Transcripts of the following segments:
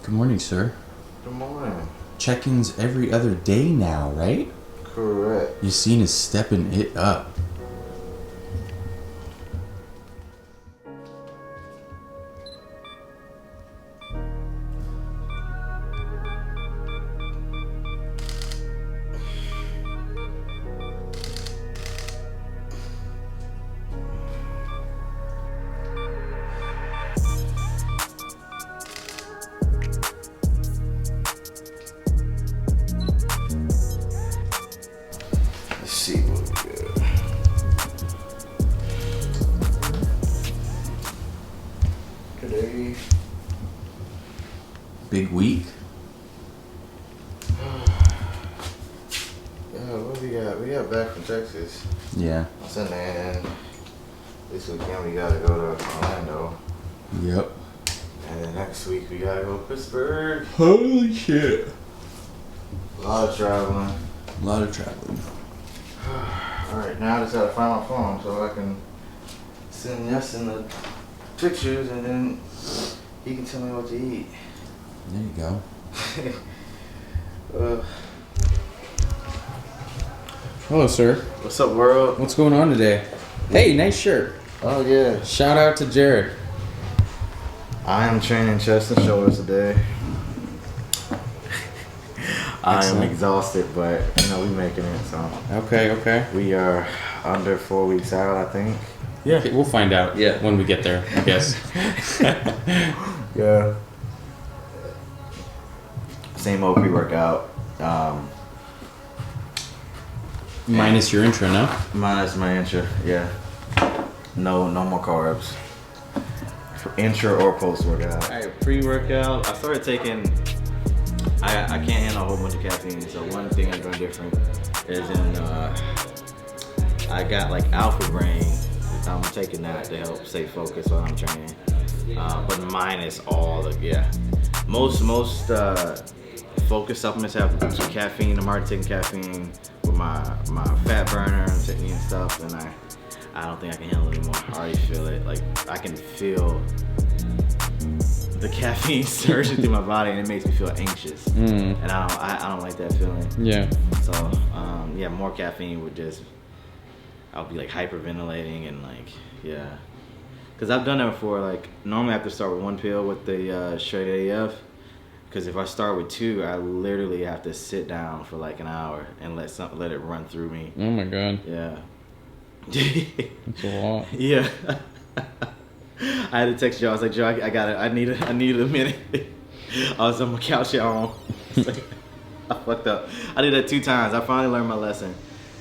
Good morning, sir. Good morning. Check-ins every other day now, right? Correct. You seen us stepping it up. Let's see what we got. Today. Big week. Yeah, what we got? We got back from Texas. Yeah. On Sunday, and this weekend we gotta go to Orlando. Yep. And then next week we gotta go to Pittsburgh. Holy shit. A lot of traveling. A lot of traveling. Alright, now I just gotta find my phone so I can send Justin the pictures and then he can tell me what to eat. There you go. Hello, sir. What's up, world? What's going on today? Hey, nice shirt. Oh, yeah. Shout out to Jared. I am training chest and shoulders today. I am Excellent. exhausted, but you know, we making it, so. Okay. We are under 4 weeks out, I think. Yeah. Okay, we'll find out when we get there, I guess. Yeah. Same old pre-workout. Minus your intro, no? Minus my intro, yeah. No more carbs. Intro or post-workout. Alright, pre-workout. I started taking, I can't handle a whole bunch of caffeine, so one thing I'm doing different is I got like Alpha Brain. I'm taking that to help stay focused while I'm training. But minus all the, most focus supplements have some caffeine. I'm already taking caffeine with my fat burner and stuff, and I don't think I can handle it anymore. I already feel it. Like I can feel the caffeine surging through my body, and it makes me feel anxious. And I don't like that feeling. Yeah. So more caffeine would just, I'll be like hyperventilating and like because I've done that before. Like normally I have to start with one pill with the straight AF. Because if I start with two, I literally have to sit down for like an hour and let it run through me. Oh my god. Yeah. That's a lot. Yeah. I had to text Joe. I was like, Joe, I got it. I need a minute. I was on my couch at home. I fucked up. I did that 2 times. I finally learned my lesson.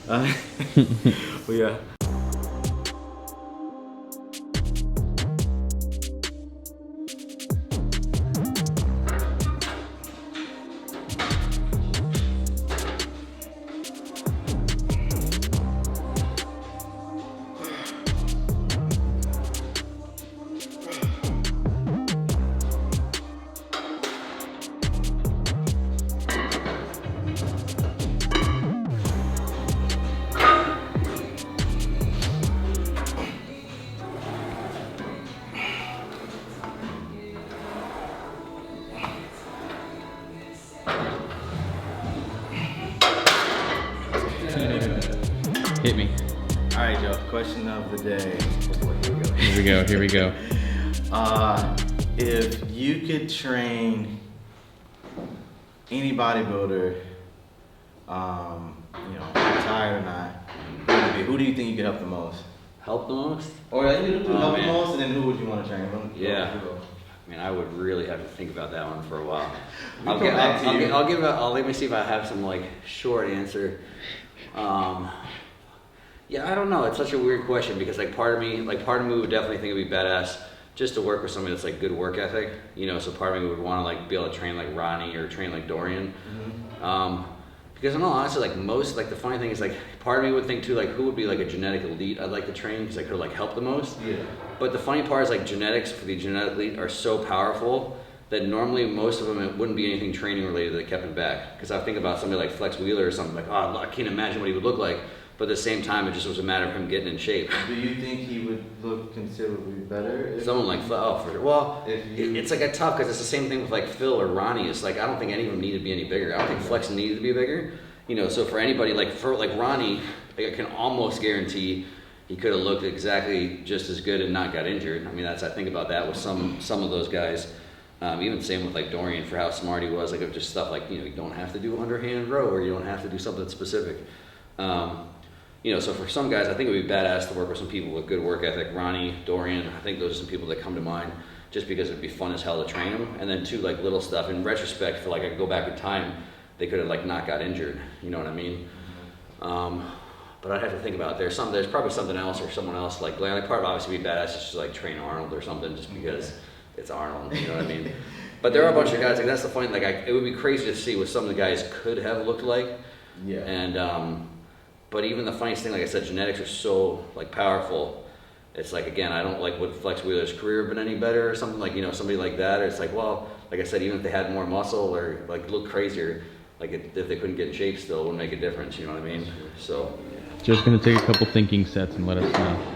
But yeah. Hit me. All right, Joe. Question of the day. Here we go. If you could train any bodybuilder, retired or not, who would it be? Who do you think you could help the most? Help the most? Or you could help the man. most, and then who would you want to train? Yeah. I mean, I would really have to think about that one for a while. Let me see if I have some like short answer. Yeah, I don't know. It's such a weird question because part of me would definitely think it'd be badass just to work with somebody that's like good work ethic. So part of me would want to like be able to train like Ronnie or train like Dorian. Because in all honesty, the funny thing is part of me would think too who would be like a genetic elite I'd like to train because I could like help the most. Yeah. But the funny part is genetics for the genetic elite are so powerful that normally most of them it wouldn't be anything training related that kept him back. Because I think about somebody like Flex Wheeler or something I can't imagine what he would look like. But at the same time, it just was a matter of him getting in shape. Do you think he would look considerably better? If Someone like Phil, oh, for sure. Well, it's like a tough, because it's the same thing with like Phil or Ronnie. It's like, I don't think any of them need to be any bigger. I don't think Flex needed to be bigger. You know, so for anybody, like Ronnie, like I can almost guarantee he could have looked exactly just as good and not got injured. I mean, I think about that with some of those guys. Even same with like Dorian, for how smart he was, like just stuff like, you know, you don't have to do underhand row, or you don't have to do something specific. You know, so for some guys, I think it would be badass to work with some people with good work ethic. Ronnie, Dorian, I think those are some people that come to mind just because it'd be fun as hell to train them. And then too, like little stuff, in retrospect, feel like I could go back in time, they could have like not got injured, you know what I mean? But I'd have to think about it. There's probably something else or someone else, like part of obviously be badass is just like train Arnold or something, just because it's Arnold, you know what I mean? But there are a bunch of guys, like that's the point, like it would be crazy to see what some of the guys could have looked like. Yeah. And, but even the funniest thing, like I said, genetics are so like powerful. It's like, again, I don't like, would Flex Wheeler's career have been any better or something, like, you know, somebody like that, or it's like, well, like I said, even if they had more muscle or like look crazier, like if they couldn't get in shape still, it wouldn't make a difference, you know what I mean? So. Just gonna take a couple thinking sets and let us know.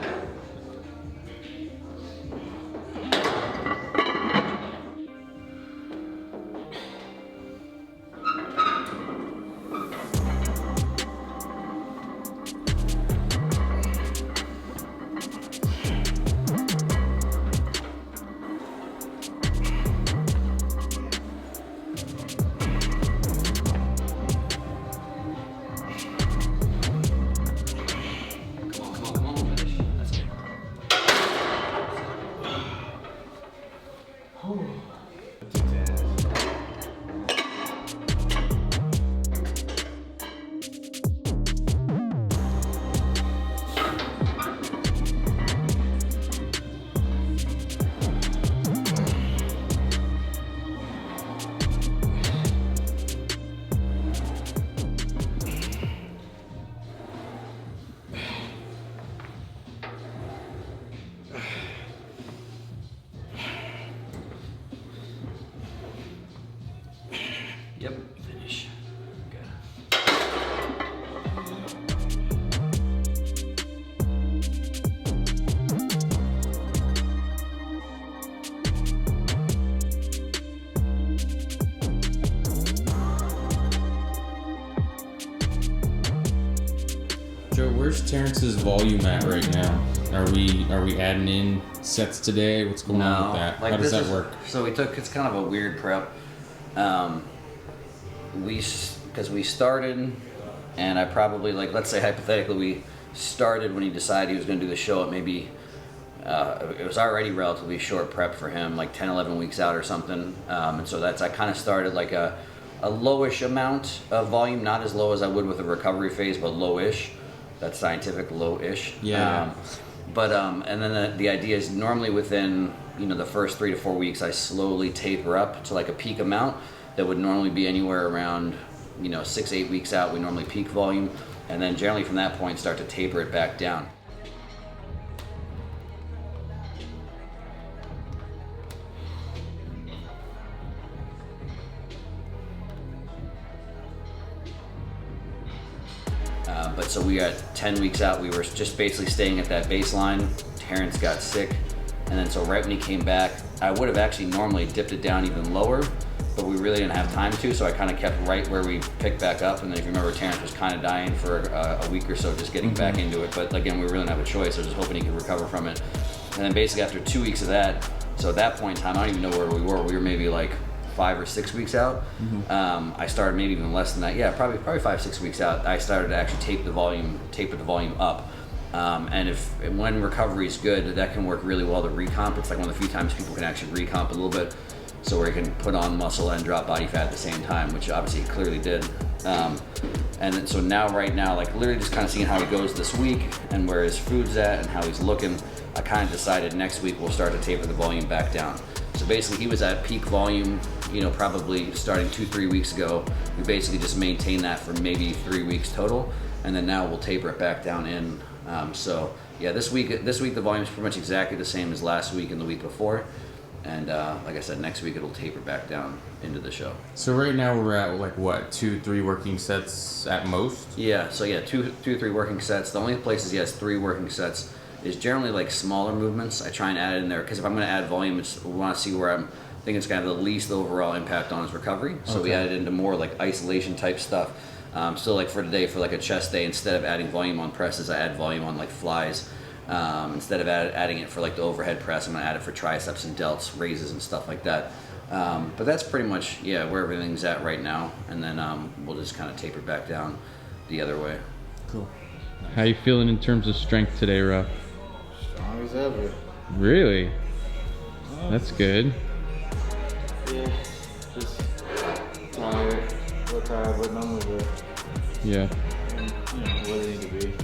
Yep, finish. Good. Joe, where's Terrence's volume at right now? Are we adding in sets today? What's going on with that? Like How does that work? So it's kind of a weird prep. Because we started, and I probably, like, let's say hypothetically we started when he decided he was going to do the show at maybe, it was already relatively short prep for him, like 10, 11 weeks out or something. And so I kind of started like a lowish amount of volume, not as low as I would with a recovery phase, but lowish. That's scientific, low-ish. Yeah. And then the idea is normally within, you know, the first 3 to 4 weeks, I slowly taper up to like a peak amount that would normally be anywhere around, you know, 6-8 weeks out. We normally peak volume, and then generally from that point start to taper it back down. But so we got 10 weeks out, we were just basically staying at that baseline. Terrence got sick, and then so right when he came back, I would have actually normally dipped it down even lower, but we really didn't have time to, so I kind of kept right where we picked back up. And then if you remember, Terrence was kind of dying for a week or so, just getting back into it. But again, we really didn't have a choice. I was just hoping he could recover from it. And then basically after 2 weeks of that, so at that point in time, I don't even know where we were. We were maybe like 5 or 6 weeks out. I started maybe even less than that. Yeah, probably 5-6 weeks out. I started to actually taper the volume up. And when recovery is good, that can work really well to recomp. It's like one of the few times people can actually recomp a little bit, so where he can put on muscle and drop body fat at the same time, which obviously he clearly did. And then, so right now, like literally just kind of seeing how he goes this week and where his food's at and how he's looking, I kind of decided next week we'll start to taper the volume back down. So basically he was at peak volume, you know, probably starting 2-3 weeks ago. We basically just maintained that for maybe 3 weeks total, and then now we'll taper it back down in. So yeah, this week the volume is pretty much exactly the same as last week and the week before. And like I said, next week it'll taper back down into the show. So right now we're at like what, 2-3 working sets at most? Yeah, so yeah, two to three working sets. The only places he has 3 working sets is generally like smaller movements. I try and add it in there because if I'm going to add volume, we want to see where I think it's going to have the least overall impact on his recovery. So we added into more like isolation type stuff. So like for today, for like a chest day, instead of adding volume on presses, I add volume on like flies. Instead of adding it for like the overhead press, I'm gonna add it for triceps and delts, raises and stuff like that. But that's pretty much, yeah, where everything's at right now. And then we'll just kind of taper back down the other way. Cool. How you feeling in terms of strength today, Ruff? Strong as ever. Really? That's good. Yeah, just tired. We're tired, but normally good. Yeah. And, you know, where they need to be.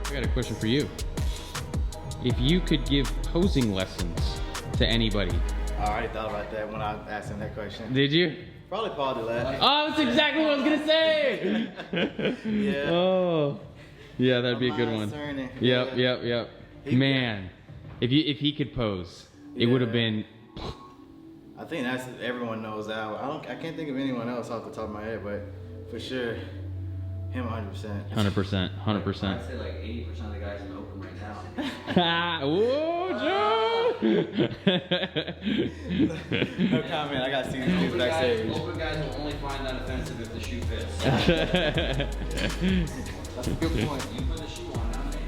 I got a question for you. If you could give posing lessons to anybody. I already thought about that when I asked him that question. Did you? Probably Paul did that. Oh, that's exactly what I was gonna say! Yeah. Oh. Yeah, that'd be a good My one. mind's turning. Yep, Yeah. yep. Man, if he could pose, it would have been. I think that's everyone knows that. I can't think of anyone else off the top of my head, but for sure, him 100%. 100%, 100%. I'd say like 80% of the guys in the open right now. Whoa, Joe! No comment. I gotta see these dudes backstage. Open guys will only find that offensive if the shoe fits. That's a good point. You put the shoe on, not me.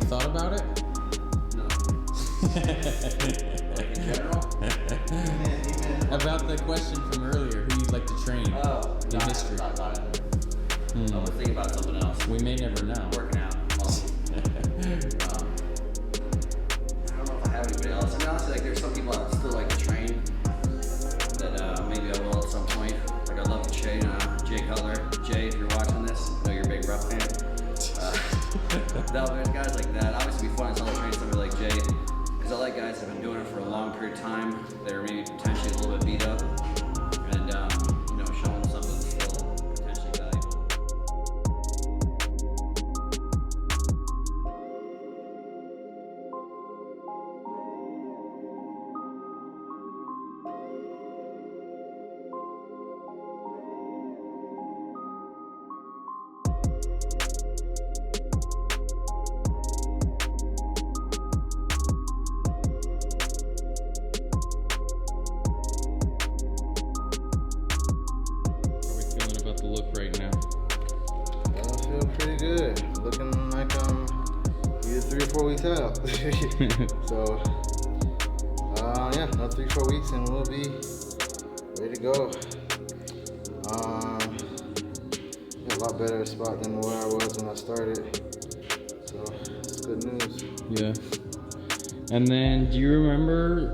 Thought about it? No. Like in general? About the question from earlier, who you'd like to train Oh, in history. I was thinking about something else. We may never know. Working out. I don't know if I have anybody else. I mean, honestly, like there's some people I still like to train that maybe I will at some point. Like I love to train Jay Cutler. Jay, if you're watching this, I know you're a big Ruff fan. No, there's guys like that. Obviously, it'd be fun to train somebody like Jay, because I like guys that have been doing it for a long period of time. They're maybe potentially a little bit beat up, and you know, showing something that's still potentially valuable. Look right now. I feel pretty good. Looking like I'm either 3 or 4 weeks out. So, yeah, another 3-4 weeks and we'll be ready to go. Yeah, a lot better spot than where I was when I started. So, it's good news. Yeah. And then, do you remember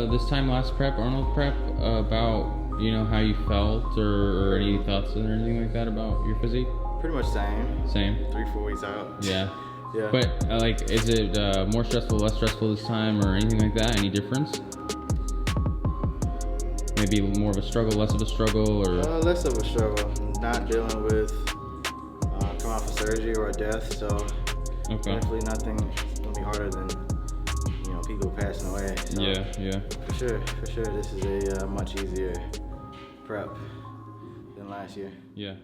this time last prep, Arnold prep, about how you felt or any thoughts or anything like that about your physique? Pretty much same. Same. 3-4 weeks out. Yeah. Yeah. But like, is it more stressful, less stressful this time, or anything like that? Any difference? Maybe more of a struggle, less of a struggle, or less of a struggle. Not dealing with coming off of surgery or a death, so definitely nothing gonna be harder than people passing away. So yeah. For sure, this is a much easier prep than last year. Yeah.